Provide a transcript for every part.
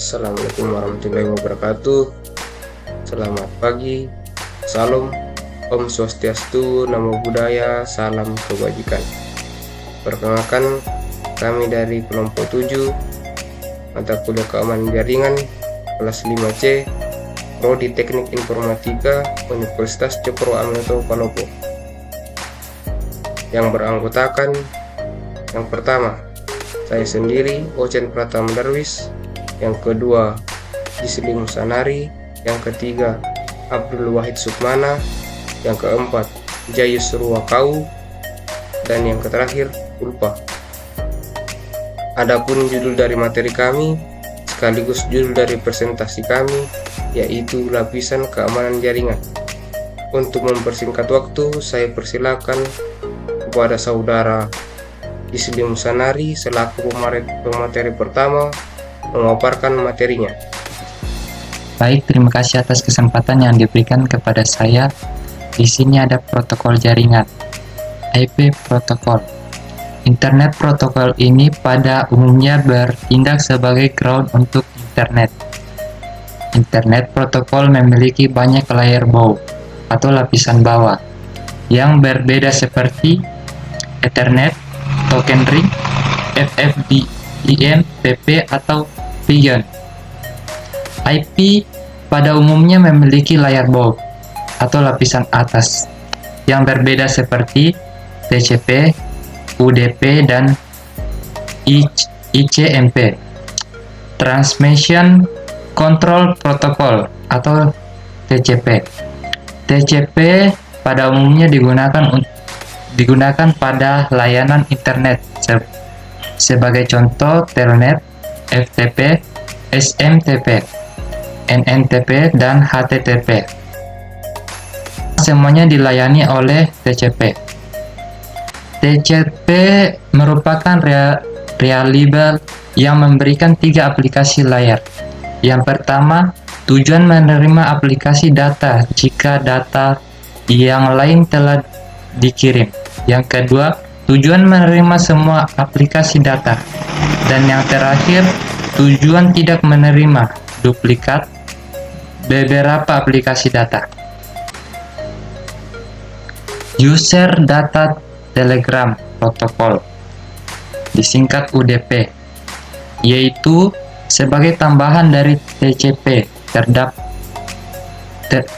Assalamualaikum warahmatullahi wabarakatuh. Selamat pagi, salam, Om Swastiastu, Namo Buddhaya, salam kebajikan. Perkenalkan, kami dari kelompok 7, mata kuliah keamanan jaringan, kelas 5C, Prodi Teknik Informatika, Universitas Cokro Aminoto Palopo. Yang beranggotakan, yang pertama, saya sendiri, Ocen Pratama Darwis. Yang kedua, Gisli Musanari. Yang ketiga, Abdul Wahid Sukmana. Yang keempat, Jayus Ruwakau. Dan yang terakhir, Ulpa. Adapun judul dari materi kami, sekaligus judul dari presentasi kami, yaitu lapisan keamanan jaringan. Untuk mempersingkat waktu, saya persilakan kepada saudara Gisli Musanari selaku pemateri pertama memaparkan materinya. Baik, terima kasih atas kesempatan yang diberikan kepada saya. Di sini ada protokol jaringan, IP protokol. Internet protokol ini pada umumnya bertindak sebagai ground untuk internet. Internet protokol memiliki banyak layer bow atau lapisan bawah yang berbeda seperti Ethernet, Token Ring, FFDIM, PP, atau Pigeon. IP pada umumnya memiliki layar bow atau lapisan atas yang berbeda seperti TCP, UDP, dan ICMP. Transmission Control Protocol atau TCP. TCP pada umumnya digunakan pada layanan internet sebagai contoh Telnet, FTP, SMTP, NNTP, dan HTTP. Semuanya dilayani oleh TCP. TCP merupakan reliable yang memberikan 3 aplikasi layar. Yang pertama, tujuan menerima aplikasi data jika data yang lain telah dikirim. Yang kedua, tujuan menerima semua aplikasi data. Dan yang terakhir, tujuan tidak menerima duplikat beberapa aplikasi data. User Data Telegram Protocol, disingkat UDP, yaitu sebagai tambahan dari TCP.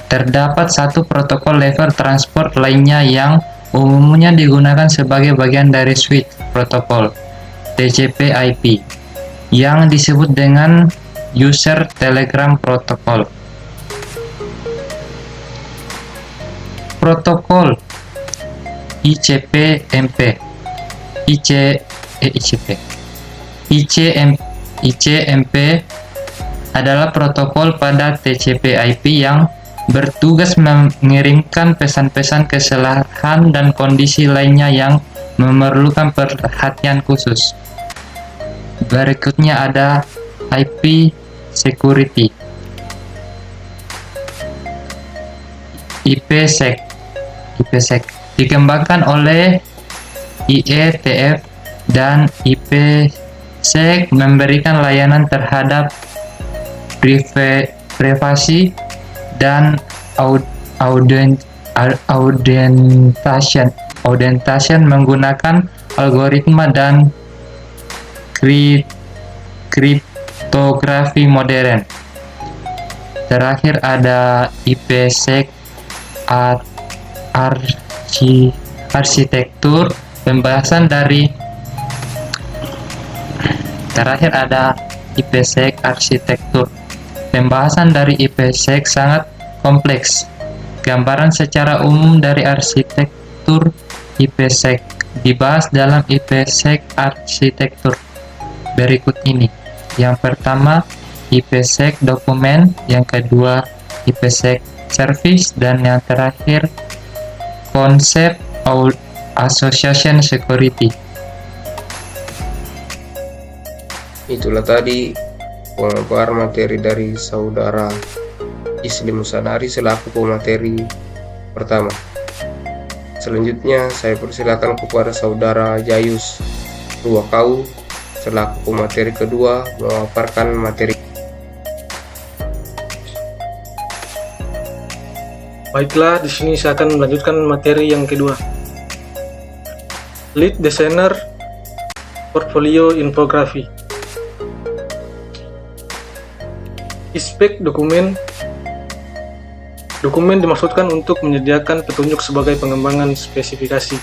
Terdapat satu protokol level transport lainnya yang umumnya digunakan sebagai bagian dari suite protokol TCP/IP yang disebut dengan User Telegram Protocol. Protokol ICMP adalah protokol pada TCP/IP yang bertugas mengirimkan pesan-pesan kesalahan dan kondisi lainnya yang memerlukan perhatian khusus. Berikutnya ada IP Security. IPsec dikembangkan oleh IETF, dan IPsec memberikan layanan terhadap privasi dan authentication menggunakan algoritma dan kriptografi modern. Terakhir ada IPsec arsitektur. Pembahasan dari IPsec sangat kompleks. Gambaran secara umum dari arsitektur IPsec dibahas dalam IPsec arsitektur berikut ini. Yang pertama, IPsec dokumen, yang kedua IPsec service, dan yang terakhir konsep association security. Itulah tadi pemaparan materi dari saudara Gisli Musanari selaku pemateri pertama. Selanjutnya saya persilakan kepada saudara Jayus Ruwakau selaku pemateri kedua memaparkan materi. Baiklah, di sini saya akan melanjutkan materi yang kedua. Lead Designer Portfolio Infography. Spek dokumen. Dokumen dimaksudkan untuk menyediakan petunjuk sebagai pengembangan spesifikasi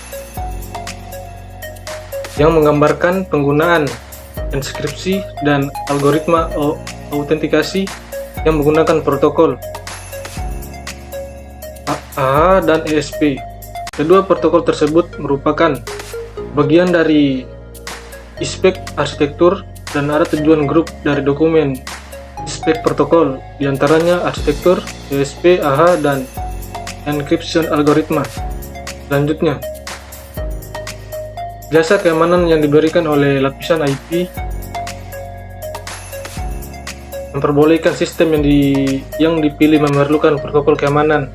yang menggambarkan penggunaan inskripsi dan algoritma autentikasi yang menggunakan protokol AHA dan ESP. Kedua protokol tersebut merupakan bagian dari spek arsitektur dan ada tujuan grup dari dokumen spek protokol, diantaranya arsitektur, ESP, AHA, dan encryption algoritma. Selanjutnya, jasa keamanan yang diberikan oleh lapisan IP memperbolehkan sistem yang dipilih memerlukan protokol keamanan,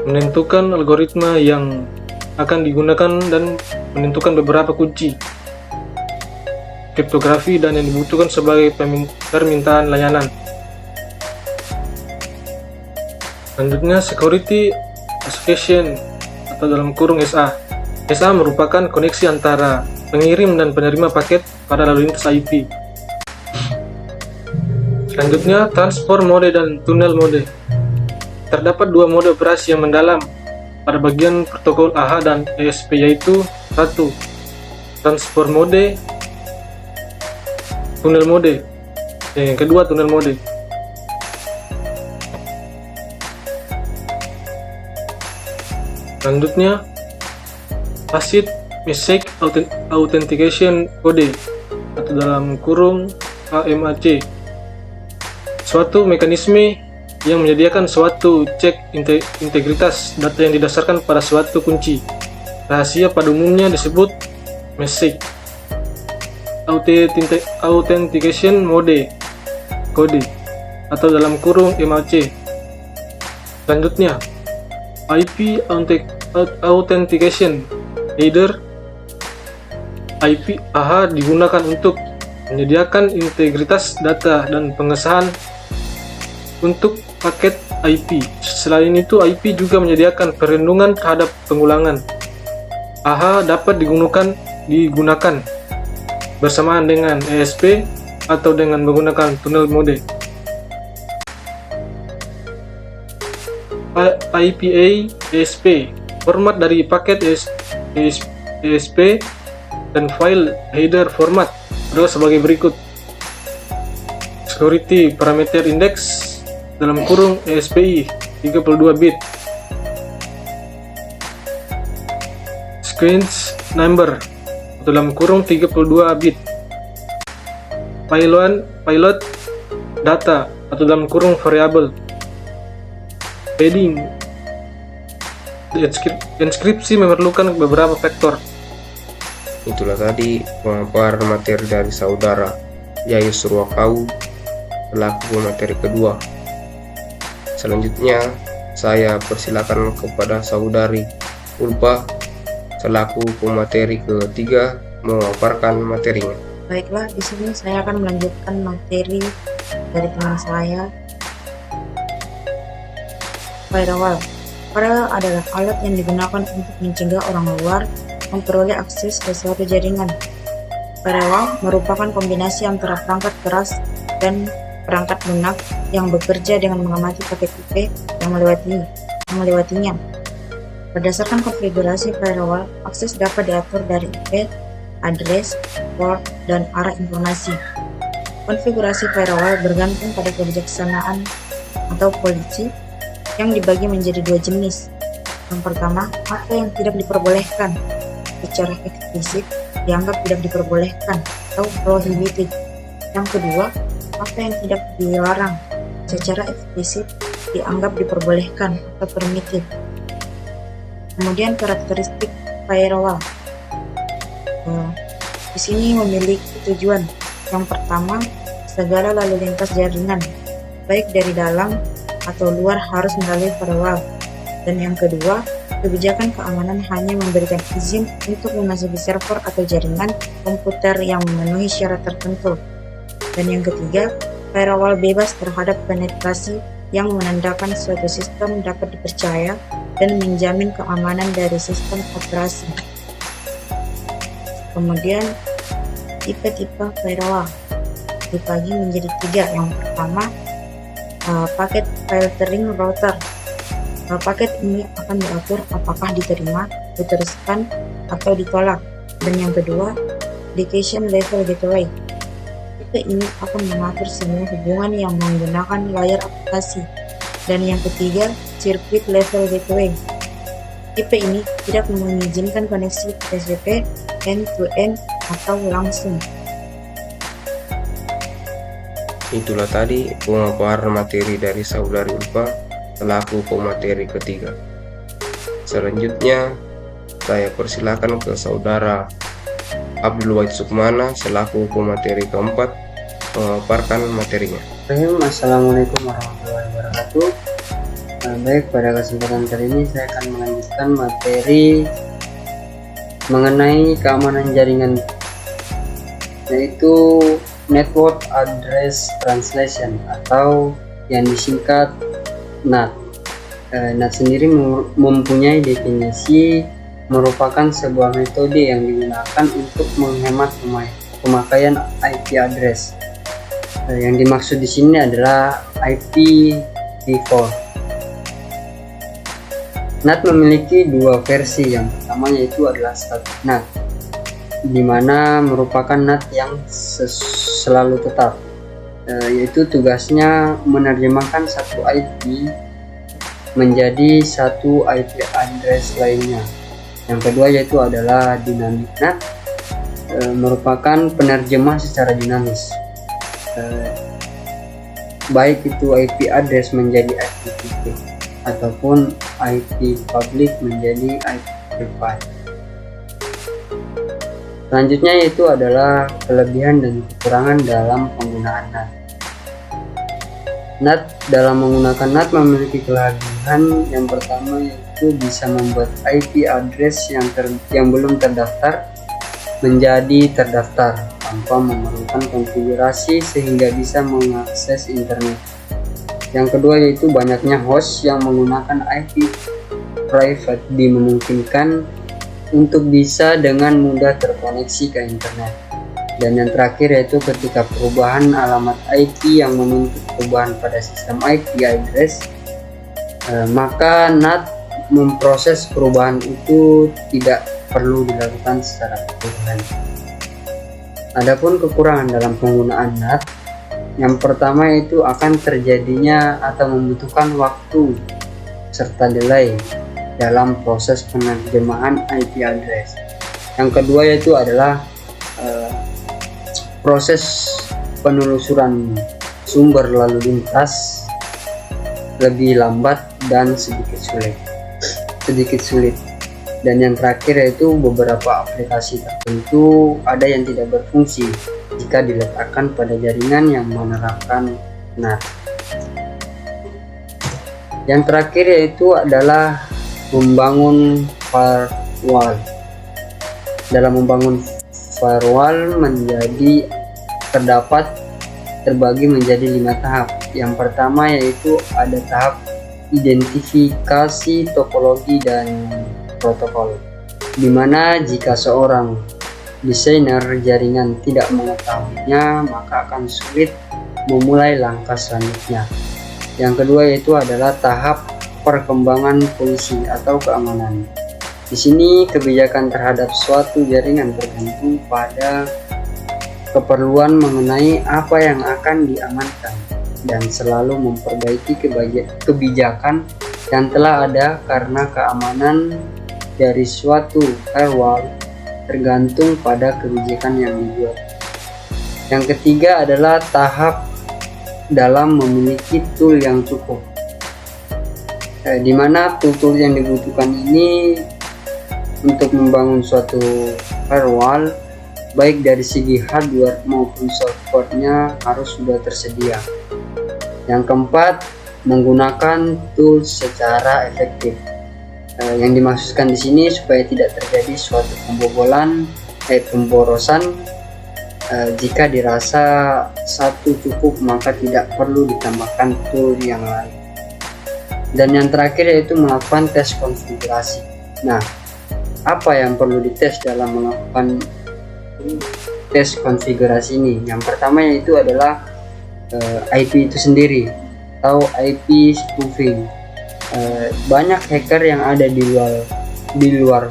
menentukan algoritma yang akan digunakan dan menentukan beberapa kunci kriptografi dan yang dibutuhkan sebagai permintaan layanan. Selanjutnya, Security Association atau dalam kurung SA. SA merupakan koneksi antara pengirim dan penerima paket pada lalu lintas IP. Selanjutnya, Transport Mode dan Tunnel Mode. Terdapat dua mode operasi yang mendalam pada bagian protokol AHA dan ESP, yaitu 1. Transport Mode, Tunnel Mode. Yang kedua, Tunnel Mode. Selanjutnya, Tacit Message Authentication Code atau dalam kurung AMAC. Suatu mekanisme yang menyediakan suatu cek integritas data yang didasarkan pada suatu kunci rahasia, pada umumnya disebut Message Authentication Mode Code atau dalam kurung MAC. Selanjutnya, IP Authentication Header. IP AHA digunakan untuk menyediakan integritas data dan pengesahan untuk paket IP. Selain itu, IP juga menyediakan perlindungan terhadap pengulangan. AHA dapat digunakan bersamaan dengan ESP atau dengan menggunakan tunnel mode. IPA ESP, format dari paket ESP dan file header format adalah sebagai berikut. Security Parameter Index dalam kurung ESPI 32 bit. Sequence Number dalam kurung 32 bit. Pilot Data atau dalam kurung variable. Padding. Inskripsi memerlukan beberapa vektor. Itulah tadi pemaparan materi dari saudara Yayus Ruakau selaku materi kedua. Selanjutnya saya persilakan kepada saudari Ulfa selaku pemateri ketiga memaparkan materinya. Baiklah, di sini saya akan melanjutkan materi dari teman saya. Firewall. Firewall adalah alat yang digunakan untuk mencegah orang luar memperoleh akses ke suatu jaringan. Firewall merupakan kombinasi antara perangkat keras dan perangkat lunak yang bekerja dengan mengamati paket IP yang melewatinya. Berdasarkan konfigurasi firewall, akses dapat diatur dari IP, address, port, dan arah informasi. Konfigurasi firewall bergantung pada kebijaksanaan atau polisi yang dibagi menjadi dua jenis. Yang pertama, apa yang tidak diperbolehkan secara eksplisit dianggap tidak diperbolehkan atau prohibited. Yang kedua, apa yang tidak dilarang secara eksplisit dianggap diperbolehkan atau permitted. Kemudian karakteristik firewall. Di sini memiliki tujuan. Yang pertama, segala lalu lintas jaringan, baik dari dalam atau luar, harus melalui firewall. Dan yang kedua, kebijakan keamanan hanya memberikan izin untuk memasuki server atau jaringan komputer yang memenuhi syarat tertentu. Dan yang ketiga, firewall bebas terhadap penetrasi yang menandakan suatu sistem dapat dipercaya dan menjamin keamanan dari sistem operasi. Kemudian tipe-tipe firewall dibagi menjadi 3. Yang pertama, paket filtering router. Paket ini akan diatur apakah diterima, diteruskan, atau ditolak. Dan yang kedua, application level gateway. Tipe ini akan mengatur semua hubungan yang menggunakan layar aplikasi. Dan yang ketiga, circuit level gateway. Tipe ini tidak mengizinkan koneksi TCP end-to-end atau langsung. Itulah tadi pemaparan materi dari Saudari Ulfa selaku pemateri ketiga. Selanjutnya, saya persilakan ke Saudara Abdul Wahid Sukmana selaku pemateri keempat memaparkan materinya. Assalamualaikum warahmatullahi wabarakatuh. Baik, pada kesempatan kali ini saya akan melanjutkan materi mengenai keamanan jaringan, yaitu Network Address Translation atau yang disingkat NAT. NAT sendiri mempunyai definisi merupakan sebuah metode yang digunakan untuk menghemat pemakaian IP address. Yang dimaksud di sini adalah IPv4. NAT memiliki 2 versi. Yang pertama yaitu adalah static NAT, di mana merupakan NAT yang selalu tetap, yaitu tugasnya menerjemahkan satu IP menjadi satu IP address lainnya. Yang kedua yaitu adalah dynamic NAT, merupakan penerjemah secara dinamis, baik itu IP address menjadi IP public ataupun IP public menjadi IP private. Selanjutnya yaitu adalah kelebihan dan kekurangan dalam penggunaan NAT. NAT dalam menggunakan NAT memiliki kelebihan yang pertama yaitu bisa membuat IP address yang belum terdaftar menjadi terdaftar tanpa memerlukan konfigurasi sehingga bisa mengakses internet. Yang kedua yaitu banyaknya host yang menggunakan IP private dimungkinkan untuk bisa dengan mudah terkoneksi ke internet. Dan yang terakhir yaitu ketika perubahan alamat IP yang menuntut perubahan pada sistem IP address, maka NAT memproses perubahan itu tidak perlu dilakukan secara keseluruhan. Adapun kekurangan dalam penggunaan NAT, yang pertama itu akan terjadinya atau membutuhkan waktu serta delay dalam proses penerjemahan IP address. Yang kedua yaitu adalah proses penelusuran sumber lalu lintas lebih lambat dan sedikit sulit. Dan yang terakhir yaitu beberapa aplikasi tertentu ada yang tidak berfungsi jika diletakkan pada jaringan yang menerapkan NAT. Yang terakhir yaitu adalah membangun firewall. Dalam membangun firewall terbagi menjadi 5 tahap. Yang pertama yaitu ada tahap identifikasi topologi dan protokol, di mana jika seorang desainer jaringan tidak mengetahuinya maka akan sulit memulai langkah selanjutnya. Yang kedua yaitu adalah tahap perkembangan polisi atau keamanan. Di sini kebijakan terhadap suatu jaringan bergantung pada keperluan mengenai apa yang akan diamankan dan selalu memperbaiki kebijakan yang telah ada karena keamanan dari suatu firewall tergantung pada kebijakan yang dibuat. Yang ketiga adalah tahap dalam memiliki tool yang cukup, di mana tool yang dibutuhkan ini untuk membangun suatu firewall baik dari segi hardware maupun softwarenya harus sudah tersedia. Yang keempat, menggunakan tools secara efektif. Yang dimaksudkan di sini supaya tidak terjadi suatu pemborosan Jika dirasa satu cukup, maka tidak perlu ditambahkan tool yang lain. Dan yang terakhir yaitu melakukan tes konfigurasi. Nah, apa yang perlu dites dalam melakukan tes konfigurasi ini? Yang pertama yaitu adalah IP itu sendiri atau IP spoofing. Banyak hacker yang ada di luar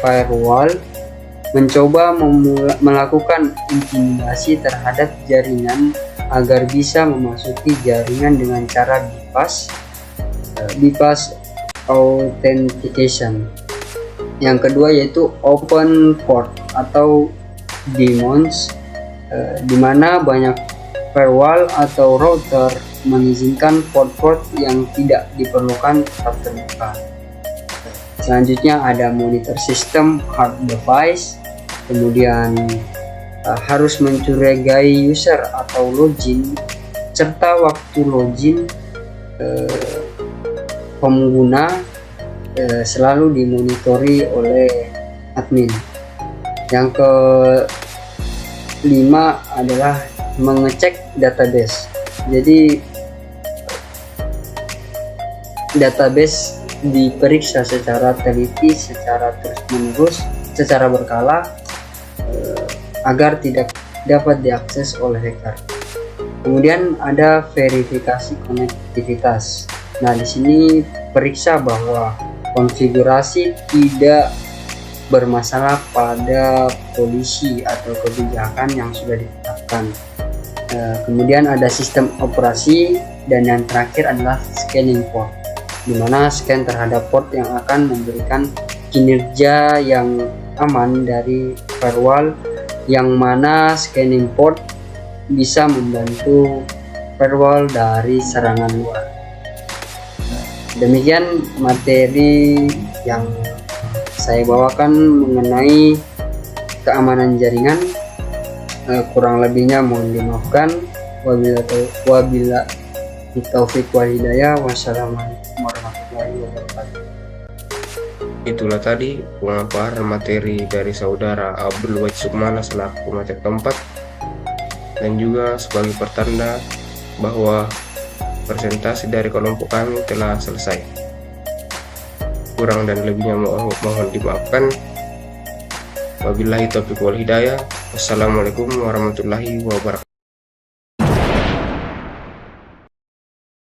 firewall mencoba melakukan intimidasi terhadap jaringan agar bisa memasuki jaringan dengan cara bypass authentication. Yang kedua yaitu open port atau demons, di mana banyak firewall atau router mengizinkan port-port yang tidak diperlukan tetap terbuka. Selanjutnya ada monitor system hard device, kemudian harus mencurigai user atau login, serta waktu login pengguna selalu dimonitori oleh admin. Yang kelima adalah mengecek database. Jadi database diperiksa secara teliti, secara terus-menerus, secara berkala agar tidak dapat diakses oleh hacker. Kemudian ada verifikasi konektivitas. Nah, di sini periksa bahwa konfigurasi tidak bermasalah pada polisi atau kebijakan yang sudah ditetapkan. Kemudian ada sistem operasi, dan yang terakhir adalah scanning port, di mana scan terhadap port yang akan memberikan kinerja yang aman dari firewall, yang mana scanning port bisa membantu firewall dari serangan luar. Demikian materi yang saya bawakan mengenai keamanan jaringan. Kurang lebihnya mohon dimaafkan. Wabila taufiq wal hidayah. Wassalamualaikum warahmatullahi wabarakatuh. Itulah tadi pemaparan materi dari saudara Abdul Wahid Sukmana selaku materi keempat, dan juga sebagai pertanda bahwa presentasi dari kelompok kami telah selesai. Kurang dan lebihnya mohon dimaafkan. Wabillahi taufiq wal hidayah. Wassalamualaikum warahmatullahi wabarakatuh.